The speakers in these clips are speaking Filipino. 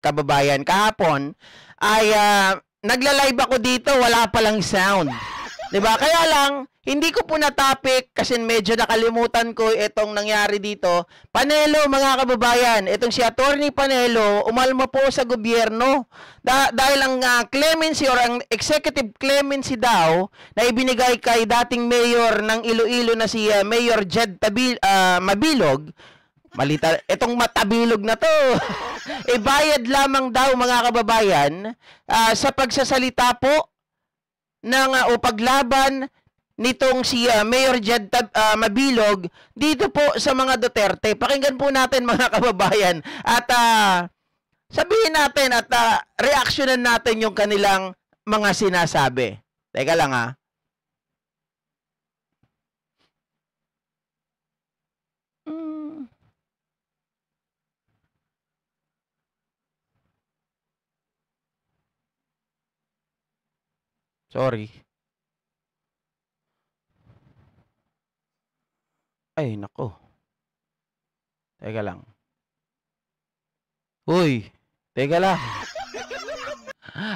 kababayan, kahapon ay nagla-live ako dito, wala palang sound. 'Di ba? Kaya lang hindi ko po na-topic kasi medyo nakalimutan ko itong nangyari dito. Panelo, mga kababayan, itong si Attorney Panelo, umalma po sa gobyerno dahil ang clemency or ang executive clemency daw na ibinigay kay dating mayor ng Iloilo na si Mayor Jed Mabilog. Malita, itong matabilog na to. Bayad lamang daw, mga kababayan, sa pagsasalita po ng o paglaban nitong si Mayor Jed Mabilog dito po sa mga Duterte. Pakinggan po natin, mga kababayan, at sabihin natin at reaksyonan natin yung kanilang mga sinasabi. Teka lang ha. Sorry. Ay, nako. Teka lang. Uy, teka lang.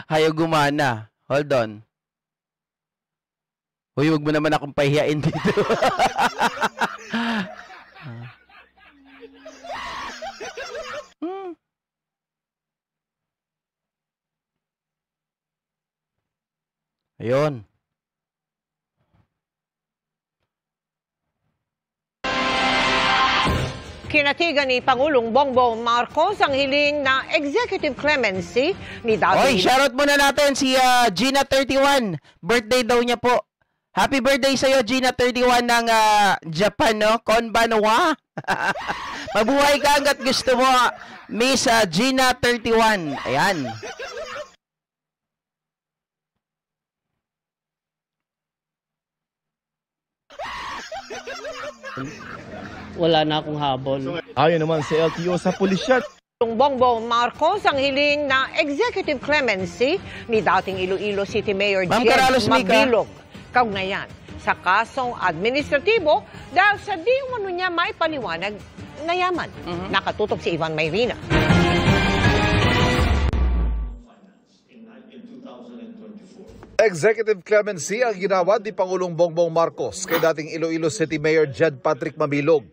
Ayaw gumana. Hold on. Uy, wag mo naman akong pahiyain dito. Ayun. Kinatigan ni Pangulong Bongbong Marcos ang hiling na executive clemency ni dating... Oy, shoutout muna natin si Gina31. Birthday daw niya po. Happy birthday sa'yo, Gina31 ng Japan, no? Konbanwa. Mabuhay ka hanggat gusto mo, Miss Gina31. Ayan. Wala na akong habol. Ayon naman sa LTO sa pulisya, Bongbong Marcos ang hiling na executive clemency ni dating Iloilo City Mayor Jed Mabilog kaugnayan sa kasong administratibo dahil sa di umano niya may paliwanag na yaman. Nakatutok si Ivan Mayrina. Executive clemency ang ginawa ni Pangulong Bongbong Marcos kay dating Iloilo City Mayor Jed Patrick Mabilog.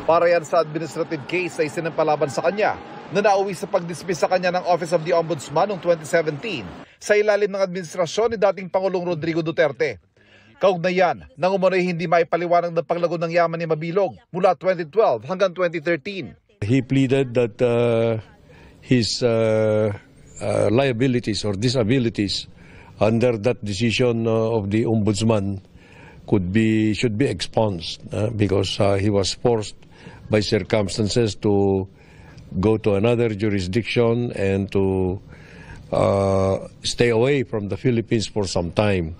Para yan sa administrative case na isinampalaban sa kanya na nauwi sa pagdismiss sa kanya ng Office of the Ombudsman noong 2017 sa ilalim ng administrasyon ni dating Pangulong Rodrigo Duterte. Kaugnayan nang umano'y hindi maipaliwanag ng paglago ng yaman ni Mabilog mula 2012 hanggang 2013. He pleaded that his liabilities or disabilities under that decision of the Ombudsman should be expunged because he was forced by circumstances to go to another jurisdiction and to stay away from the Philippines for some time.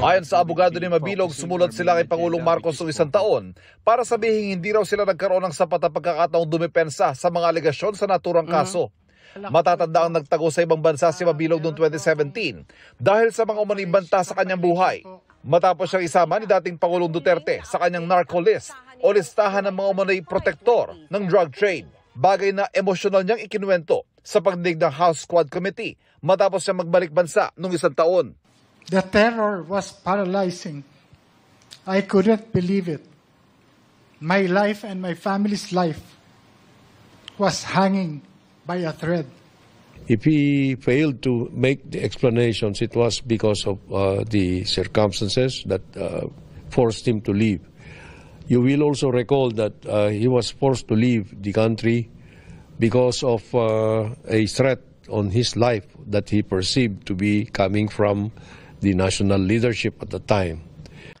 Ayon sa abogado ni Mabilog, sumulat sila kay Pangulong Marcos noong 1 taon para sabihin hindi raw sila nagkaroon ng sapat na pagkakataong dumepensa sa mga alegasyon sa naturang kaso. Matatanda ang nagtago sa ibang bansa si Mabilog noong 2017 dahil sa mga umano'y banta sa kanyang buhay. Matapos siyang isama ni dating Pangulong Duterte sa kanyang narco list o listahan ng mga umano'y protektor ng drug trade. Bagay na emosyonal niyang ikinuwento sa pagdinig ng House Squad Committee matapos siyang magbalik bansa noong 1 taon. The terror was paralyzing. I couldn't believe it. My life and my family's life was hanging by a thread. If he failed to make the explanations, it was because of the circumstances that forced him to leave. You will also recall that he was forced to leave the country because of a threat on his life that he perceived to be coming from the national leadership at the time.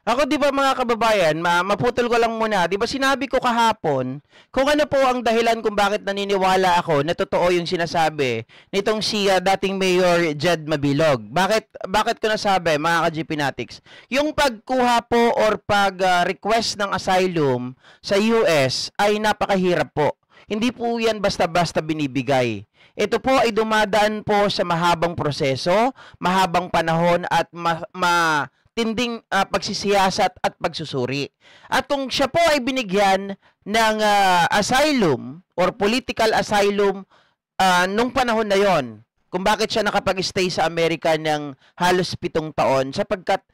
Ako, di ba, mga kababayan, maputol ko lang muna. Di ba sinabi ko kahapon kung ano po ang dahilan kung bakit naniniwala ako na totoo yung sinasabi nitong si dating Mayor Jed Mabilog. Bakit ko nasabi, mga ka-GP Natics? Yung pagkuha po or pag-request ng asylum sa US ay napakahirap po. Hindi po yan basta-basta binibigay. Ito po ay dumadaan po sa mahabang proseso, mahabang panahon at tinding pagsisiyasat at pagsusuri. At kung siya po ay binigyan ng asylum or political asylum nung panahon na yon, kung bakit siya nakapag-stay sa Amerika ng halos 7 taon, sapagkat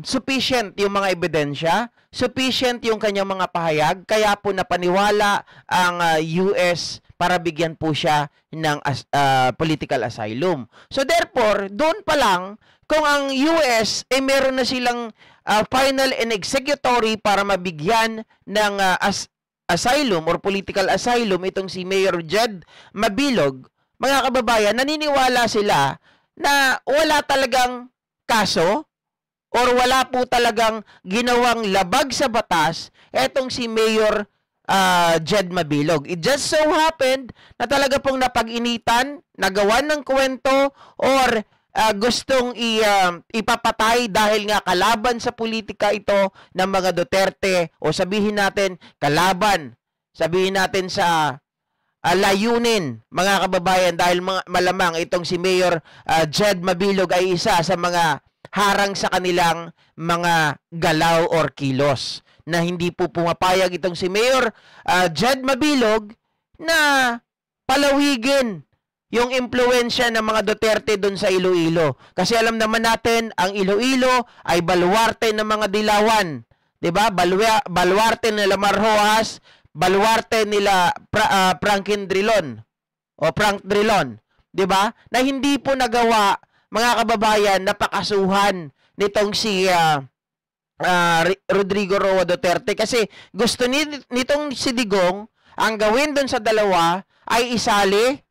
sufficient yung mga ebidensya, sufficient yung kanyang mga pahayag, kaya po napaniwala ang US para bigyan po siya ng political asylum. So therefore, doon pa lang, kung ang US ay meron na silang final and executory para mabigyan ng asylum or political asylum itong si Mayor Jed Mabilog, mga kababayan, naniniwala sila na wala talagang kaso or wala po talagang ginawang labag sa batas etong si Mayor Jed Mabilog. It just so happened na talaga pong napag-initan, nagawan ng kwento, or gustong ipapatay dahil nga kalaban sa politika ito ng mga Duterte, o sabihin natin kalaban, sabihin natin sa layunin, mga kababayan, dahil malamang itong si Mayor Jed Mabilog ay isa sa mga harang sa kanilang mga galaw or kilos, na hindi po pumapayag itong si Mayor Jed Mabilog na palawigin yung impluensya ng mga Duterte doon sa Iloilo. Kasi alam naman natin, ang Iloilo ay baluarte ng mga dilawan. 'Di ba? Baluarte nila Marhoas, baluarte nila Franklin Drilon o Frank Drilon. 'Di ba? Na hindi po nagawa, mga kababayan, na pakasuhan nitong si Rodrigo Roa Duterte, kasi gusto nitong si Digong, ang gawin doon sa dalawa ay isali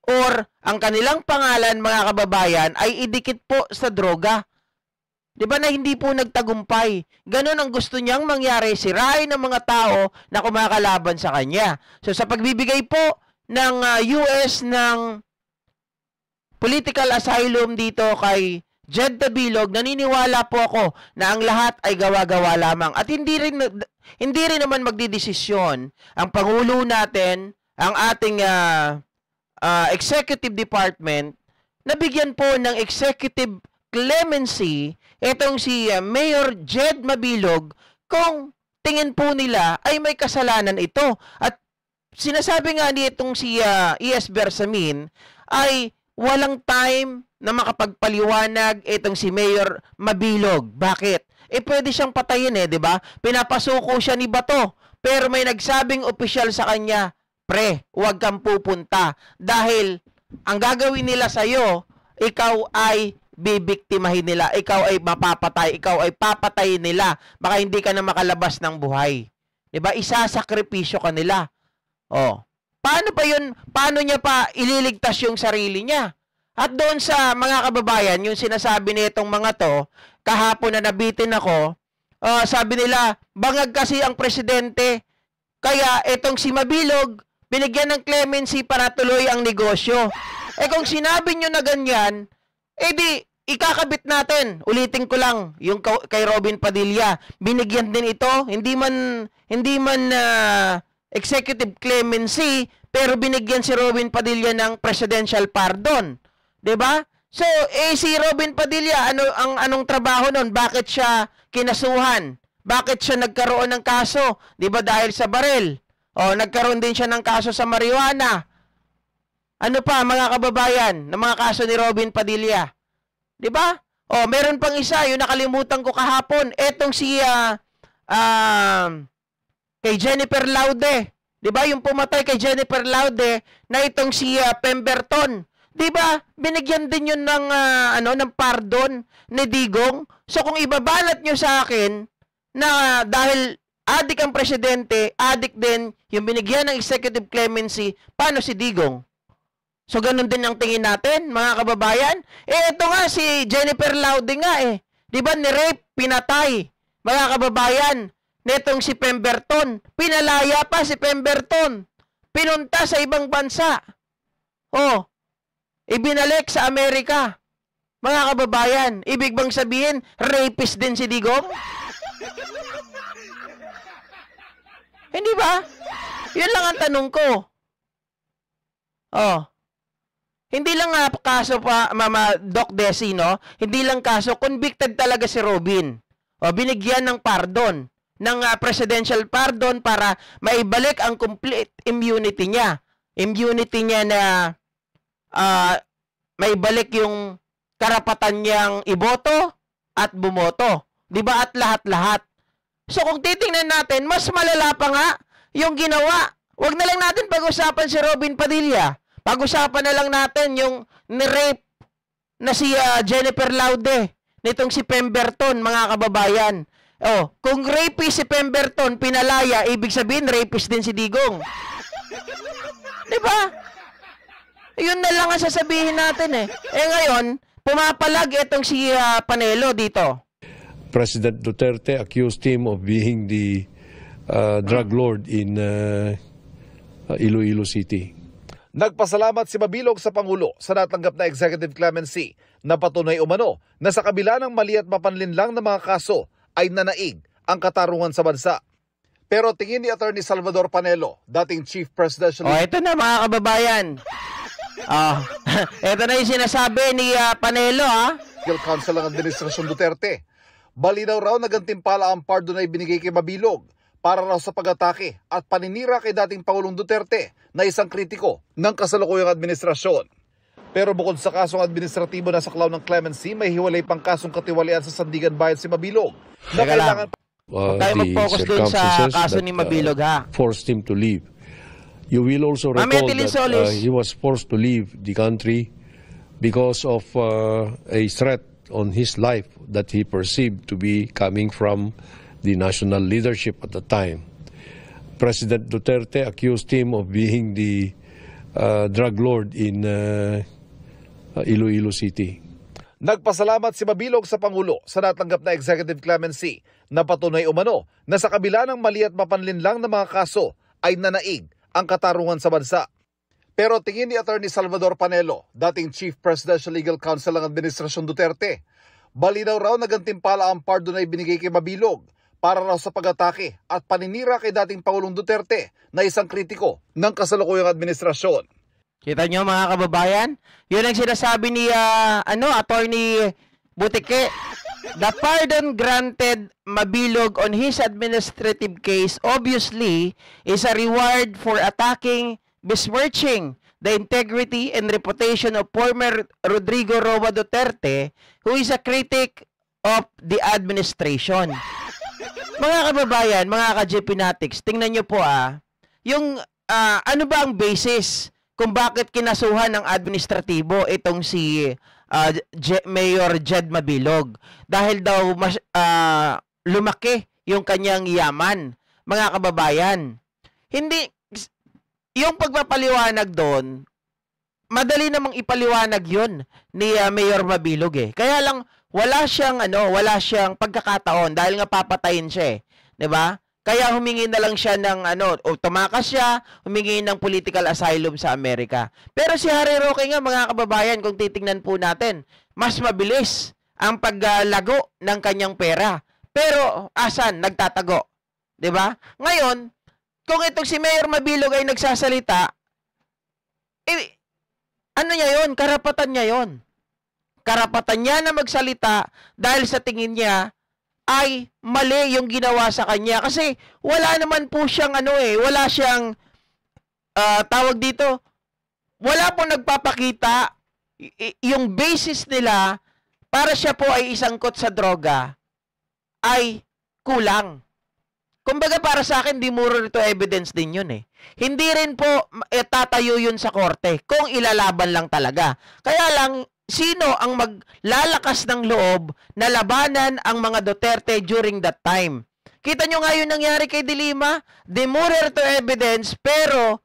or ang kanilang pangalan, mga kababayan, ay idikit po sa droga. 'Di ba, na hindi po nagtagumpay. Ganon ang gusto niyang mangyari, sirain ng mga tao na kumakalaban sa kanya. So sa pagbibigay po ng US ng political asylum dito kay Jed Mabilog, naniniwala po ako na ang lahat ay gawa-gawa lamang. At hindi rin naman magdidesisyon ang Pangulo natin, ang ating Executive Department, na bigyan po ng executive clemency itong si Mayor Jed Mabilog kung tingin po nila ay may kasalanan ito. At sinasabi nga nitong si E.S. Bersamin ay walang time na makapagpaliwanag itong si Mayor Mabilog. Bakit? Pwede siyang patayin di ba? Pinapasuko siya ni Bato. Pero may nagsabing opisyal sa kanya, pre, huwag kang pupunta. Dahil ang gagawin nila sa'yo, ikaw ay bibiktimahin nila, ikaw ay mapapatay, ikaw ay papatayin nila. Baka hindi ka na makalabas ng buhay. 'Di ba? Isasakripisyo ka nila. Paano pa yun? Paano niya pa ililigtas yung sarili niya? At doon sa mga kababayan, yung sinasabi nitong mga to, kahapon na nabitin ako, sabi nila, bangag kasi ang presidente, kaya itong si Mabilog, binigyan ng clemency para tuloy ang negosyo. Kung sinabi nyo na ganyan, di, ikakabit natin. Ulitin ko lang, yung kay Robin Padilla, binigyan din ito, hindi man executive clemency, pero binigyan si Robin Padilla ng presidential pardon. 'Di ba? So, si Robin Padilla, anong trabaho nun? Bakit siya kinasuhan? Bakit siya nagkaroon ng kaso? 'Di ba dahil sa baril? Nagkaroon din siya ng kaso sa marijuana. Ano pa, mga kababayan, ng mga kaso ni Robin Padilla? 'Di ba? Meron pang isa, yung nakalimutan ko kahapon. Etong si kay Jennifer Laude. 'Di ba? Yung pumatay kay Jennifer Laude na itong si Pemberton. 'Di ba? Binigyan din yun ng ng pardon ni Digong. So kung ibabalat nyo sa akin na dahil adik ang presidente, adik din yung binigyan ng executive clemency, paano si Digong? So ganun din ang tingin natin, mga kababayan. Ito nga si Jennifer Laude nga 'Di ba, ni-rape, pinatay, mga kababayan. Netong si Pemberton, pinalaya pa si Pemberton. Pinunta sa ibang bansa. Ibinalik sa Amerika. Mga kababayan, ibig bang sabihin, rapist din si Digong? Hindi ba? Yun lang ang tanong ko. Hindi lang kaso pa, Mama Doc Desi, no? Hindi lang kaso, convicted talaga si Robin. Binigyan ng pardon, ng presidential pardon para maibalik ang complete immunity niya. immunity niya na may balik yung karapatan niyang iboto at bumoto. 'Di ba? At lahat-lahat. So kung titingnan natin, mas malala pa nga yung ginawa. Huwag na lang natin pag-usapan si Robin Padilla. Pag-usapan na lang natin yung ni-rape na si Jennifer Laude nitong si Pemberton, mga kababayan. Oh, kung rapist si Pemberton pinalaya, ibig sabihin rapist din si Digong. 'Di ba? Yun na lang ang sasabihin natin eh. Ngayon, pumapalag itong si Panelo dito. President Duterte accused him of being the drug lord in Iloilo City. Nagpasalamat si Mabilog sa Pangulo sa natanggap na executive clemency na patunay umano na sa kabila ng mali at mapanlinlang na mga kaso ay nanaig ang katarungan sa bansa. Pero tingin ni Attorney Salvador Panelo, dating Chief Presidential... ito na mga kababayan. Ito na yung sinasabi ni Panelo, Legal Counsel ng Administrasyon Duterte. Balinaw raw na gantimpala ang pardon na ibinigay kay Mabilog para raw sa pag-atake at paninira kay dating Pangulong Duterte na isang kritiko ng kasalukuyang administrasyon. Pero bukod sa kasong administratibo na saklaw ng clemency, may hiwalay pang kasong katiwalian sa Sandigan Bayan si Mabilog. Na kailangan tayo mag-focus dun sa kaso ni Mabilog, forced him to leave. You will also recall that he was forced to leave the country because of a threat on his life that he perceived to be coming from the national leadership at the time. President Duterte accused him of being the drug lord in Iloilo City. Nagpasalamat si Mabilog sa Pangulo sa natanggap na executive clemency na patunay umano na sa kabila ng mali at mapanlinlang na mga kaso ay nanaig ang katarungan sa bansa. Pero tingin ni Attorney Salvador Panelo, dating Chief Presidential Legal Counsel ng Administrasyon Duterte, balinaw raw na gantimpala ang pardon na ibinigay kay Mabilog para raw sa pag-atake at paninira kay dating Pangulong Duterte na isang kritiko ng kasalukuyang administrasyon. Kita nyo mga kababayan? Yun ang sinasabi ni Attorney Butike. The pardon granted Mabilog on his administrative case obviously is a reward for attacking, besmirching the integrity and reputation of former Rodrigo Roa Duterte, who is a critic of the administration. Mga kababayan, mga ka-Jeepinatics, tingnan nyo po yung ano ba ang basis kung bakit kinasuhan ng administratibo itong si Mayor Jed Mabilog. Dahil daw lumaki yung kanyang yaman. Mga kababayan, hindi, yung pagpapaliwanag doon, madali namang ipaliwanag yun ni Mayor Mabilog Kaya lang, wala siyang pagkakataon dahil nga papatayin siya 'di ba? Kaya humingi na lang siya ng o tumakas siya, humingi ng political asylum sa Amerika. Pero si Harry Roque nga mga kababayan, kung titingnan po natin, mas mabilis ang paglago ng kanyang pera. Pero asan? Nagtatago. 'Di ba? Ngayon, kung itong si Mayor Mabilog ay nagsasalita, ano niya 'yon? Karapatan niya 'yon. Karapatan niya na magsalita dahil sa tingin niya ay mali yung ginawa sa kanya. Kasi wala naman po siyang wala siyang tawag dito, wala po nagpapakita yung basis nila para siya po ay isangkot sa droga ay kulang. Kumbaga para sa akin, di muro to evidence din yun Hindi rin po tatayo yun sa korte kung ilalaban lang talaga. Kaya lang, sino ang maglalakas ng loob na labanan ang mga Duterte during that time? Kita nyo nga yung nangyari kay De Lima, demurrer to evidence, pero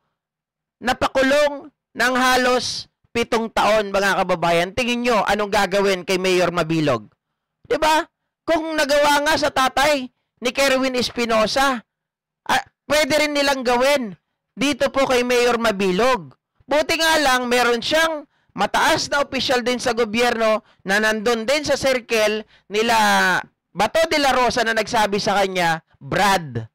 napakulong ng halos 7 taon, mga kababayan. Tingin nyo, anong gagawin kay Mayor Mabilog? Diba? Kung nagawa nga sa tatay ni Kerwin Espinosa, pwede rin nilang gawin dito po kay Mayor Mabilog. Buti nga lang, meron siyang mataas na opisyal din sa gobyerno na nandun din sa circle nila Bato de la Rosa na nagsabi sa kanya, Brad,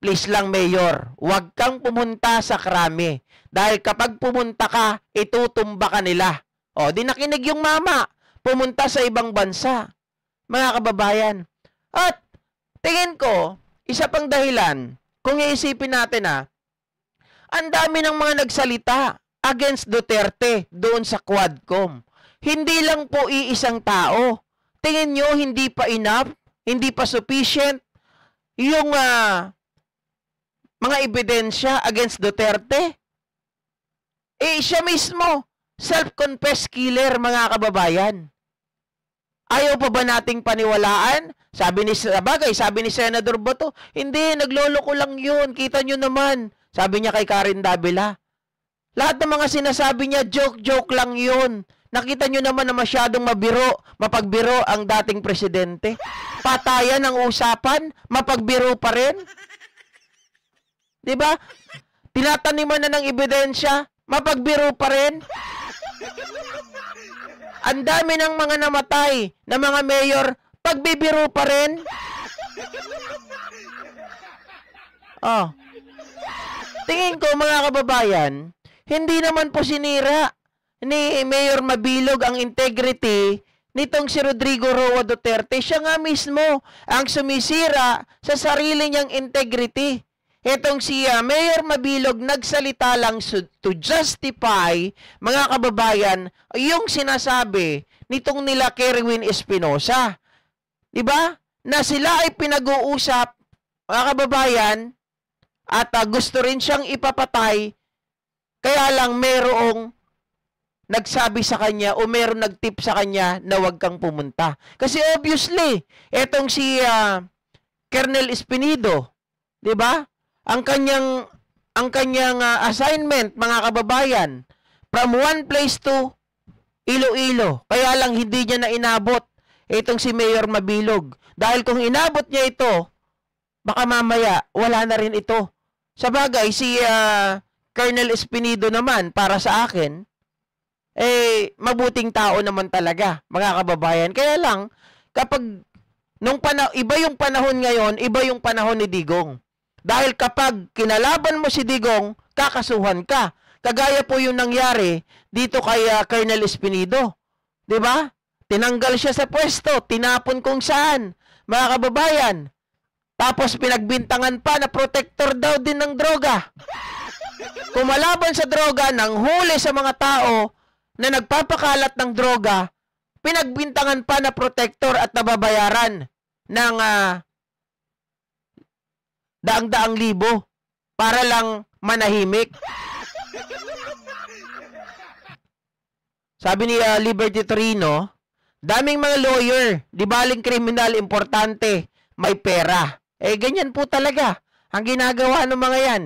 please lang Mayor, huwag kang pumunta sa krami. Dahil kapag pumunta ka, itutumba ka nila. O, di nakinig yung mama, pumunta sa ibang bansa. Mga kababayan. At tingin ko, isa pang dahilan, kung iisipin natin Ang dami ng mga nagsalita against Duterte doon sa Quadcom. Hindi lang po iisang tao. Tingin nyo, hindi pa enough, hindi pa sufficient yung mga ebidensya against Duterte? Siya mismo, self-confessed killer, mga kababayan. Ayaw pa ba nating paniwalaan? Sabi ni Senador Bato, hindi, nagloloko lang yun. Kita nyo naman. Sabi niya kay Karen Davila. Lahat ng mga sinasabi niya, joke lang yun. Nakita nyo naman na masyadong mapagbiro ang dating presidente. Patayan ang usapan, mapagbiro pa rin. Diba? Tinataniman na ng ebidensya, mapagbiro pa rin. Ang dami ng mga namatay na mga mayor, pagbibiro pa rin. Oh. Tingin ko, mga kababayan, hindi naman po sinira ni Mayor Mabilog ang integrity nitong si Rodrigo Roa Duterte. Siya nga mismo ang sumisira sa sarili niyang integrity. Itong si Mayor Mabilog nagsalita lang to justify, mga kababayan, yung sinasabi nitong nila Kerwin Espinosa. Diba? Na sila ay pinag-uusap, mga kababayan, at gusto rin siyang ipapatay, kaya lang merong nagsabi sa kanya o merong nagtip sa kanya na huwag kang pumunta. Kasi obviously, etong si Colonel Espinido, 'di ba? Ang kanyang assignment, mga kababayan, from one place to Iloilo. Kaya lang hindi niya na inabot itong si Mayor Mabilog. Dahil kung inabot niya ito, baka mamaya wala na rin ito. Sabagay, si Colonel Espinido naman, para sa akin, mabuting tao naman talaga, mga kababayan. Kaya lang, kapag iba yung panahon ngayon, iba yung panahon ni Digong. Dahil kapag kinalaban mo si Digong, kakasuhan ka. Kagaya po yung nangyari dito kay Colonel Espinido. 'Di ba? Tinanggal siya sa pwesto, tinapon kung saan, mga kababayan. Tapos pinagbintangan pa na protector daw din ng droga. Kumalaban sa droga, nang huli sa mga tao na nagpapakalat ng droga, pinagbintangan pa na protector at nababayaran ng daang-daang libo para lang manahimik. Sabi ni Liberty Torino, daming mga lawyer, di baling kriminal, importante, may pera. Ganyan po talaga ang ginagawa ng mga yan.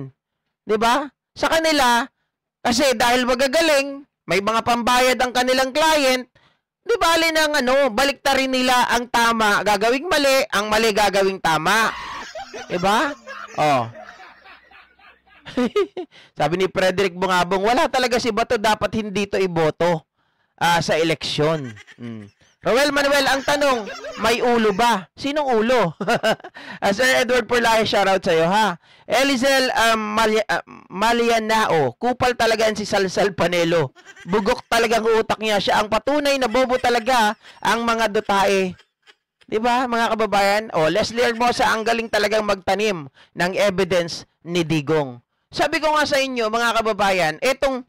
Di ba? Sa kanila, kasi dahil magagaling, may mga pambayad ang kanilang client, di bali ng baliktarin nila ang tama, gagawing mali, ang mali gagawing tama. Di ba? Oh. Sabi ni Frederick Bungabong, wala talaga si Bato, dapat hindi to iboto sa eleksyon. Roel Manuel, ang tanong, may ulo ba? Sinong ulo? Sir Edward Porlahe, shoutout sa'yo, ha? Elizel Malianao, kupal talaga si Salsal Panelo. Bugok talagang utak niya. Siya ang patunay na bobo talaga ang mga dutae. Diba, mga kababayan? Leslie Hermosa, ang galing talagang magtanim ng evidence ni Digong. Sabi ko nga sa inyo, mga kababayan, etong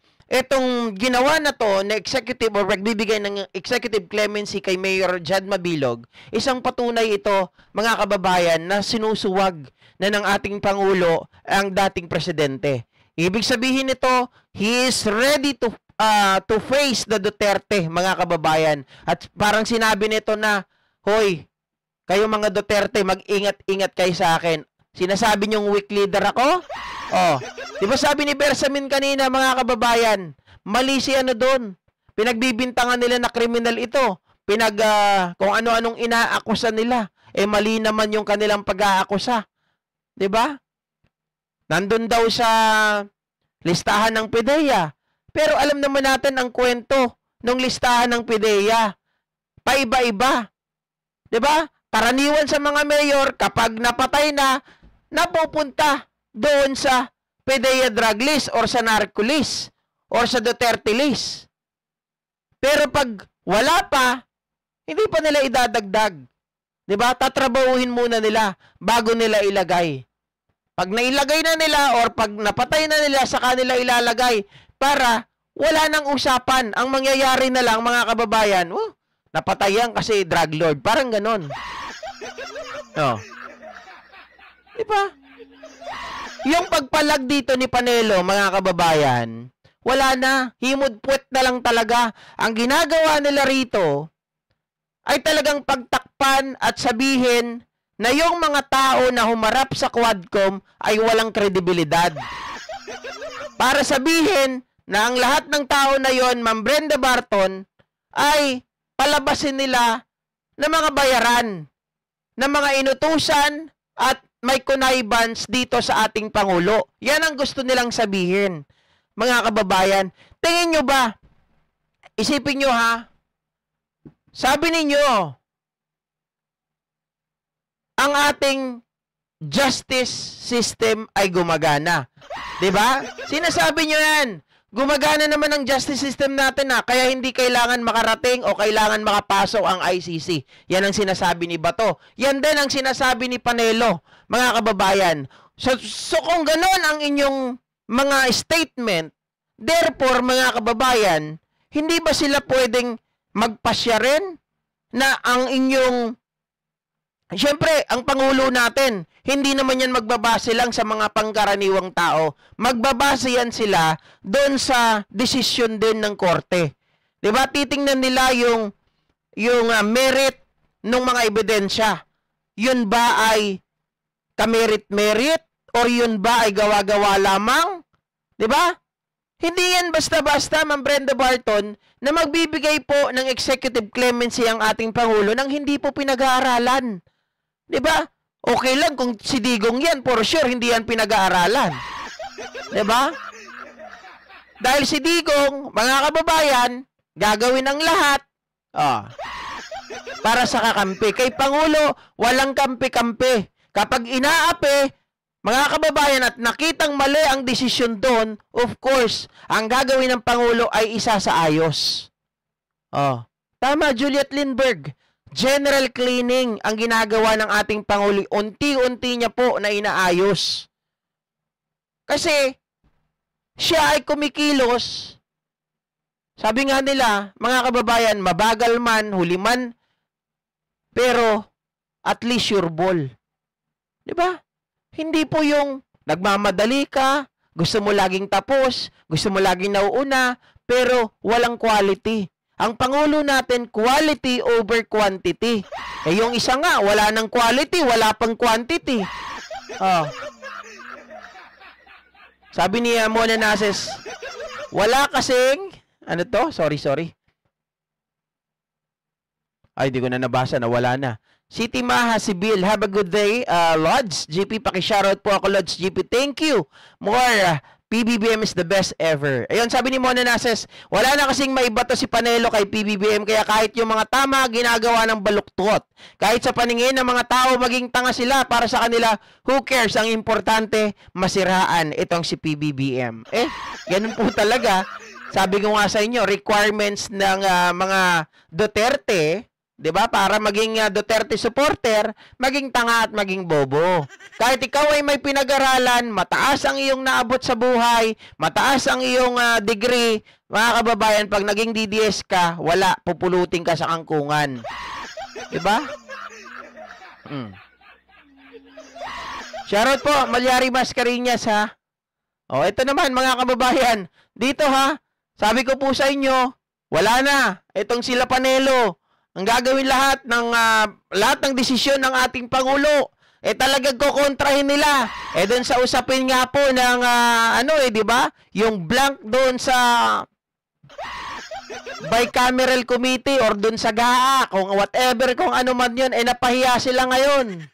ginawa na to na executive or nagbibigay ng executive clemency kay Mayor Jad Mabilog, isang patunay ito, mga kababayan, na sinusuwag na ng ating Pangulo ang dating presidente. Ibig sabihin nito, he is ready to face the Duterte, mga kababayan. At parang sinabi nito na, hoy, kayo mga Duterte, mag-ingat-ingat kayo sa akin. Sinasabi niyong weak leader ako? Di ba sabi ni Bersamin kanina, mga kababayan, mali si doon. Pinagbibintangan nila na kriminal ito. Kung ano-anong inaakusa nila. Mali naman yung kanilang pag-aakusa. Di ba? Nandun daw sa listahan ng PIDEA. Pero alam naman natin ang kwento ng listahan ng PIDEA. Paiba-iba. Di ba? Karaniwan sa mga mayor, kapag napatay na, napupunta doon sa PIDEA drug list or sa narco list or sa Duterte list. Pero pag wala pa, hindi pa nila idadagdag. Diba? Tatrabahuhin muna nila bago nila ilagay. Pag nailagay na nila or pag napatay na nila, sa kanila ilalagay para wala nang usapan. Ang mangyayari na lang, mga kababayan, napatayan kasi drug lord. Parang ganon. Oh. Diba? Yung pagpalag dito ni Panelo, mga kababayan, wala na. Himod-puwet na lang talaga. Ang ginagawa nila rito ay talagang pagtakpan at sabihin na yung mga tao na humarap sa Quadcom ay walang kredibilidad. Para sabihin na ang lahat ng tao na yon, Ma'am Brenda Barton, ay palabasin nila na mga bayaran, na mga inutusan at may connivance dito sa ating Pangulo. Yan ang gusto nilang sabihin, mga kababayan. Tingin nyo ba? Isipin nyo ha? Sabi ninyo, ang ating justice system ay gumagana. 'Di ba? Sinasabi nyo yan. Gumagana naman ang justice system natin kaya hindi kailangan makarating o kailangan makapasok ang ICC. Yan ang sinasabi ni Bato. Yan din ang sinasabi ni Panelo, mga kababayan. So kung ganon ang inyong mga statement, therefore, mga kababayan, hindi ba sila pwedeng magpasya rin na ang inyong... Siyempre, ang Pangulo natin, hindi naman yan magbabase lang sa mga pangkaraniwang tao. Magbabase yan sila doon sa desisyon din ng korte. Diba? Titingnan nila yung merit ng mga ebidensya. Yun ba ay kamerit-merit? Or yun ba ay gawa-gawa lamang? Diba? Hindi yan basta-basta, Ma'am Brenda Barton, na magbibigay po ng executive clemency ang ating Pangulo nang hindi po pinag-aaralan. Diba? Okay lang kung si Digong yan, for sure, hindi yan pinag-aaralan. Diba? Dahil si Digong, mga kababayan, gagawin ang lahat para sa kakampi. Kay Pangulo, walang kampi-kampi. Kapag inaapi, mga kababayan, at nakitang mali ang desisyon doon, of course, ang gagawin ng Pangulo ay isa sa ayos. Tama, Juliet Lindbergh. General cleaning ang ginagawa ng ating Pangulo. Unti-unti niya po na inaayos. Kasi, siya ay kumikilos. Sabi nga nila, mga kababayan, mabagal man, huli man, pero at least sure ball. Diba? Hindi po yung nagmamadali ka, gusto mo laging tapos, gusto mo laging nauuna, pero walang quality. Ang Pangulo natin, quality over quantity. Yung isa nga, wala ng quality, wala pang quantity. Sabi ni Mona Nases, wala kasing, ano to? Sorry. Ay, di ko na nabasa, nawala na. City Maha Sibil, have a good day. Lods, GP, pakishoutout po ako, Lods GP. Thank you. More, PBBM is the best ever. Ayun, sabi ni Mona Nases, wala na kasing maibato si Panelo kay PBBM, kaya kahit yung mga tama, ginagawa ng baluktot. Kahit sa paningin ng mga tao, maging tanga sila para sa kanila, who cares? Ang importante, masiraan itong si PBBM. Ganun po talaga. Sabi ko nga sa inyo, requirements ng mga Duterte, 'di ba? Para maging Duterte supporter, maging tanga at maging bobo. Kahit ikaw ay may pinag-aralan, mataas ang iyong naabot sa buhay, mataas ang iyong degree, mga kababayan, pag naging DDS ka, wala, pupulutin ka sa kangkungan. 'Di ba? Shoutout po, Malyari Mascareñas ha. Ito naman mga kababayan, dito ha. Sabi ko po sa inyo, wala na. Itong sila Panelo. Ang gagawin lahat ng desisyon ng ating Pangulo, talagang kukontrahin nila. Doon sa usapin nga po ng, di ba? Yung blank doon sa bicameral committee or doon sa GAA, kung whatever, kung ano man yun, napahiya sila ngayon.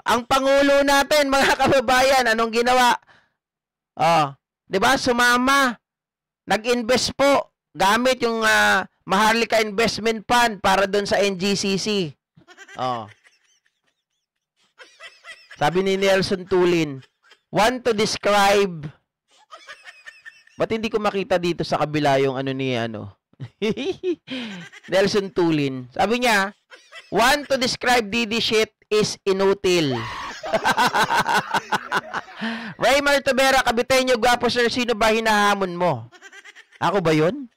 Ang Pangulo natin, mga kababayan, anong ginawa? Di ba? Sumama. Nag-invest po. Gamit yung Maharlika Investment Fund para doon sa NGCC. Sabi ni Nelson Tulin, want to describe... Ba't hindi ko makita dito sa kabila yung Nelson Tulin. Sabi niya, want to describe DD shit is inutil. Raymar Tobera, Kabiteño, gwapo sir, sino ba hinahamon mo? Ako ba yun?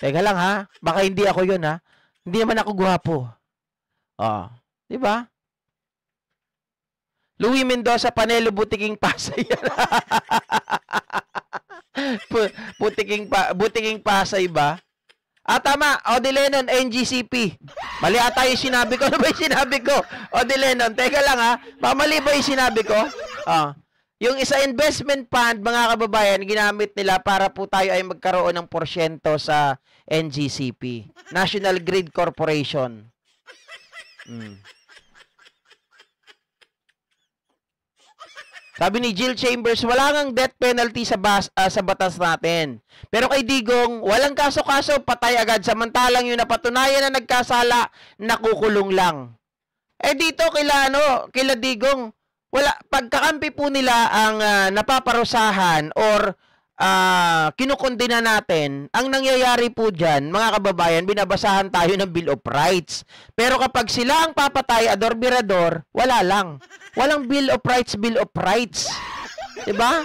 Teka lang ha, baka hindi ako yun ha. Hindi naman ako gwapo. Oh, di ba? Louie Mendoza, Panelo, Butiking Pasay. Butiking Pasay ba? Tama. Odi Lennon, NGCP. Mali ata yung sinabi ko. Ano ba yung sinabi ko? Odi Lennon, teka lang ha. Mamali ba yung sinabi ko? Yung isa investment fund, mga kababayan, ginamit nila para po tayo ay magkaroon ng porsyento sa NGCP. National Grid Corporation. Sabi ni Jill Chambers, wala ngang death penalty sa batas natin. Pero kay Digong, walang kaso-kaso, patay agad. Samantalang yung napatunayan na nagkasala, nakukulong lang. Dito kila Digong, wala, pagkakampi po nila ang napaparusahan or kinukondena natin, ang nangyayari po dyan, mga kababayan, binabasahan tayo ng Bill of Rights. Pero kapag sila ang papatay, ador-birador, wala lang. Walang Bill of Rights, Bill of Rights. Diba?